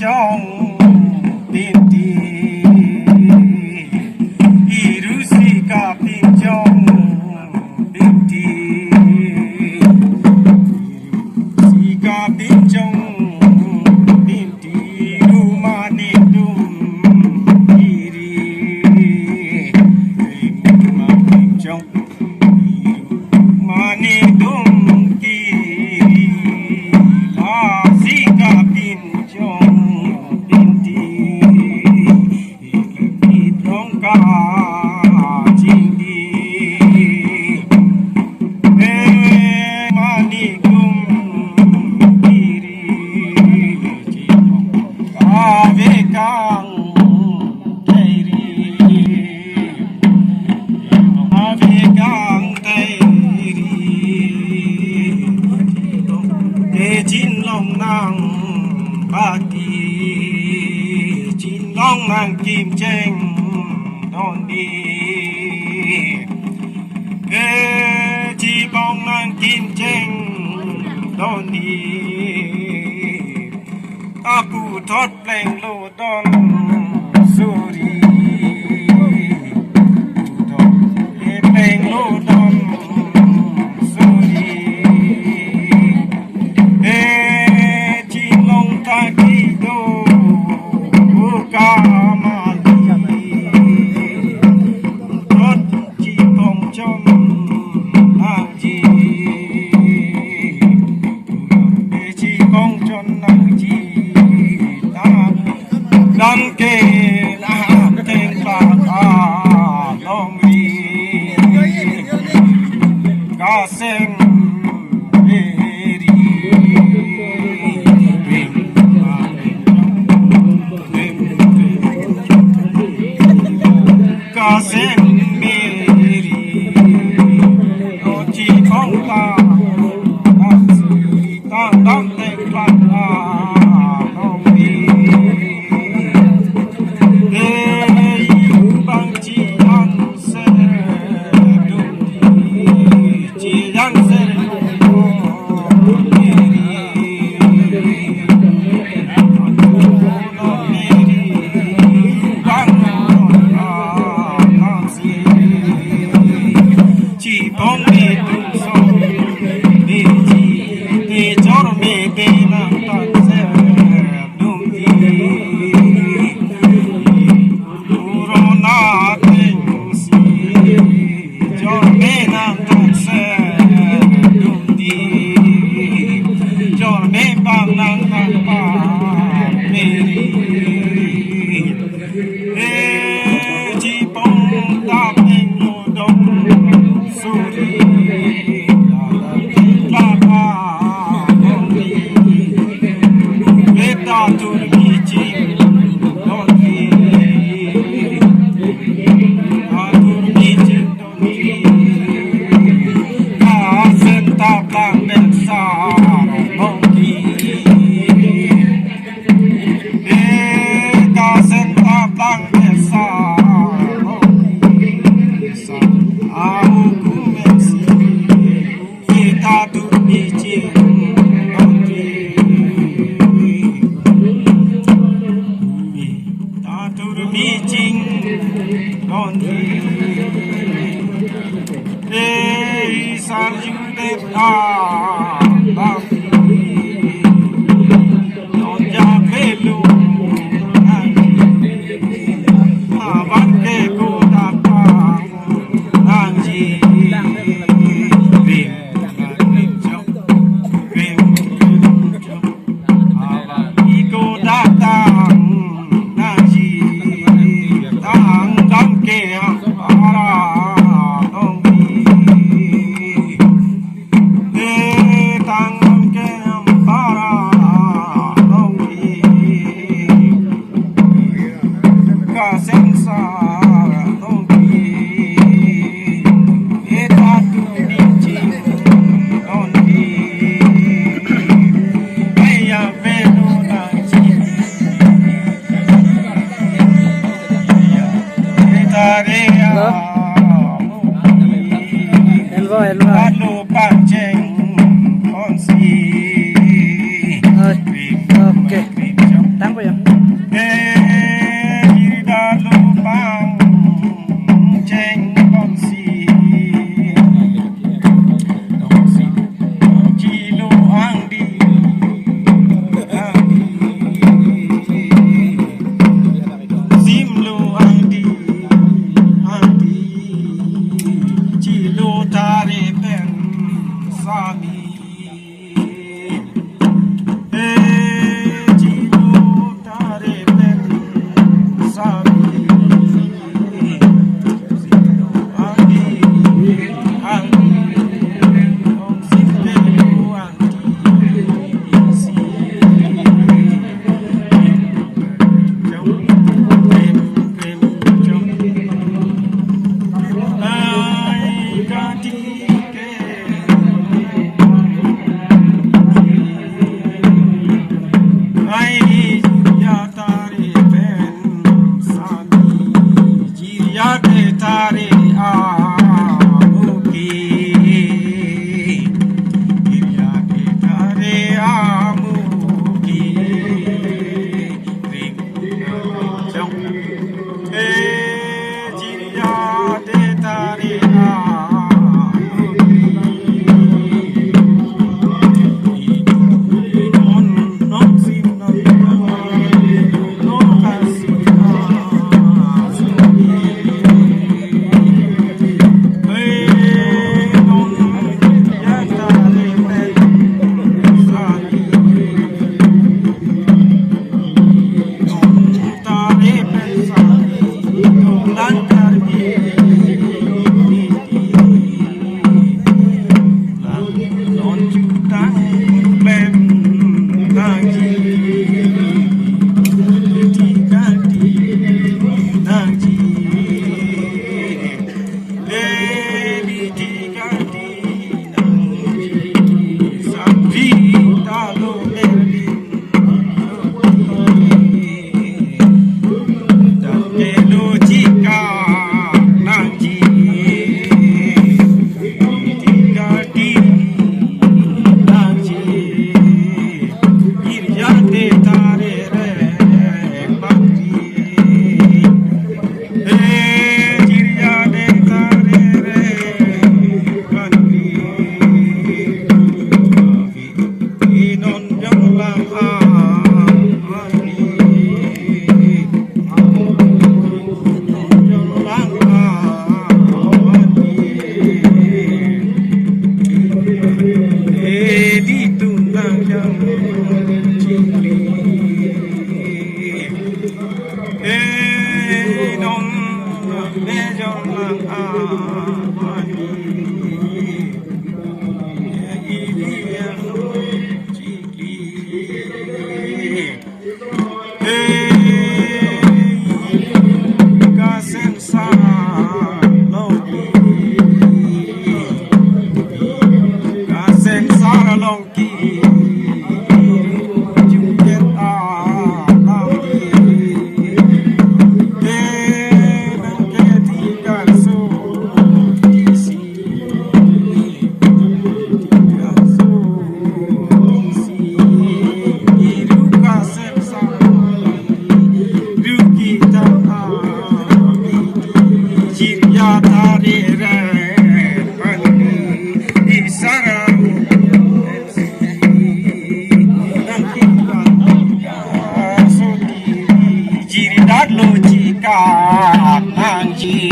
trong tin đi irusika pin trong tin đi irusika pin trong tin đi rumani dum iri rumani pin trong rumani dum chín long nàng ba tì chín long nàng kim tranh đòn đi chi bóng nàng kim tranh đòn đi ta cụ thoát lệnh lô đòn suri lệnh lô đòn mi jilo tare ben sami ami ami om simple anti si jom prem jom ai kanti ke ai ya tare ben sami jiya ke tare a muki jiya ke tare a muki ring jong jiya de tare a non non si non non casi non ya tare ben sami non tare ben sami non lancar non jutang ben lagi tikati lagi lebi tikati sampai talo lebi dan logika lagi tikati lagi iryate tare re bakri iryate tare re bakri inon jonglang amani jonglang amani di tulang yang cili non bejonglang amani ini yang cili kasen sa loki kasen sa loki juket alami tinggal so di sini tinggal so di sini iru kasen sa rugi tanami jiria tare re pani isara jiri dat logika anji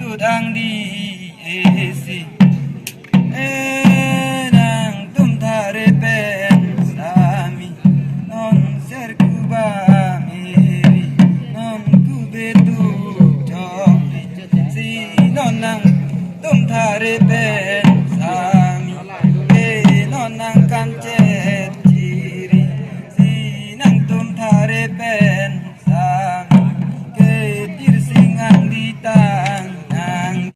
sud ang di esi nang tum thare pen sami non ser kuba meri non kube tu jori si non nang tum thare pen sami non nang kan chet chiri si nang tum thare pen sami ke tir singang di tang nang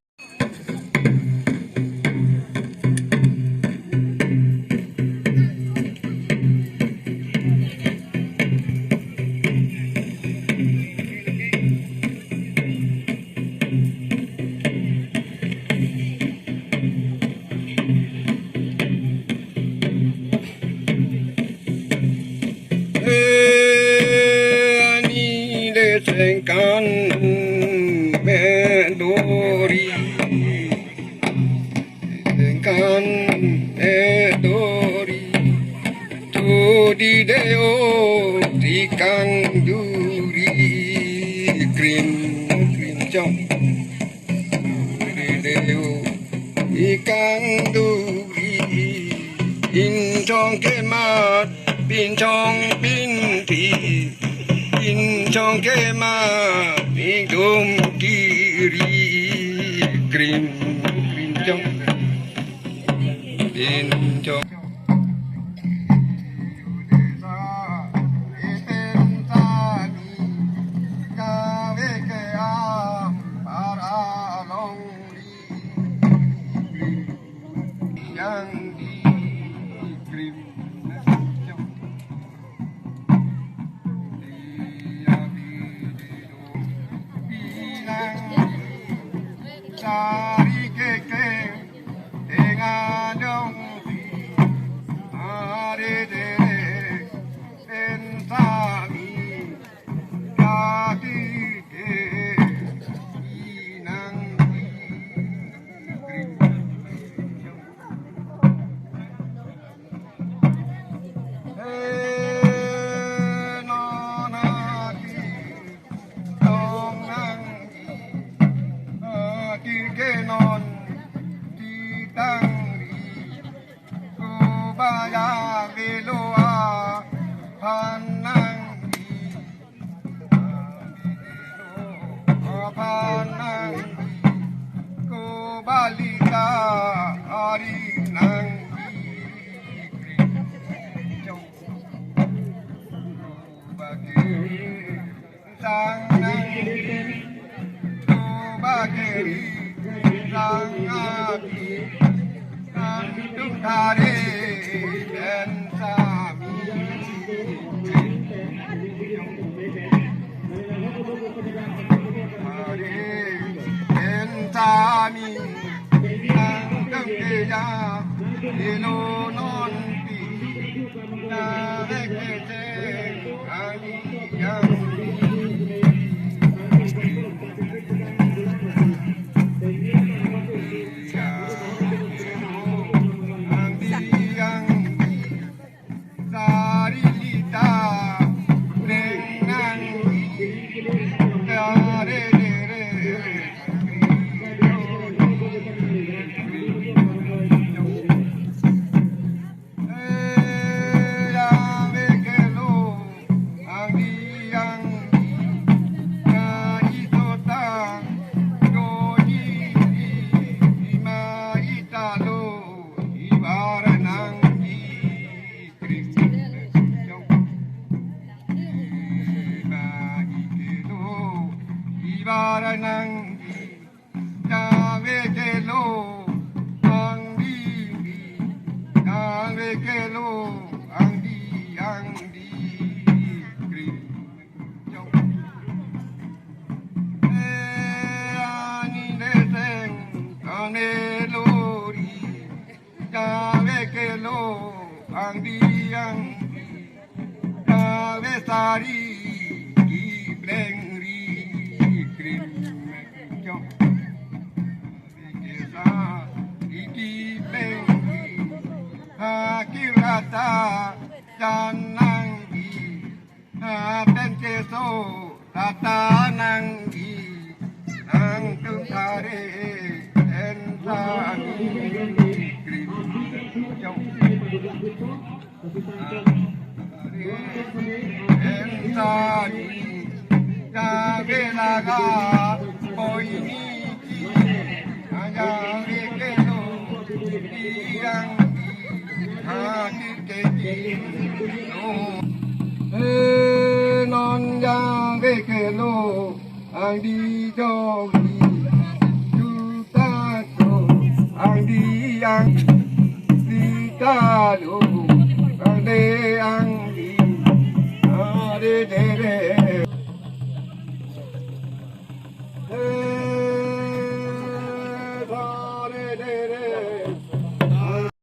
Kan medori kan medori tu di deo di kang duri krim krim jong di deo di kang duri in chong ke mat bin chong bin ti in chong ke ma ni dum kiri krim krim chong in chong yang di krim Sari keke dengan dong are dere sensami kaki ke inang non di tangri ku bayang veloa panangri panangri ku balita hari nangri bagi sang nangri ku bagi sang api nandung kare dan sami kare dan sami nandung keja ilo nonti na vekete ani yang Baranang Jawe kelo angdi Jawe kelo angdi krim jong ani deseng ane lori Jawe kelo angdi Jawe sari ki blengri krim jong iki blengri hakirata jananggi ten keso rata nanggi nang tung re entani krim jauh entani jabe laga koi ni jabe kelo yang hati keti no non jabe kelo ang di jogi juta ko ang di ang di kalo ang di ade de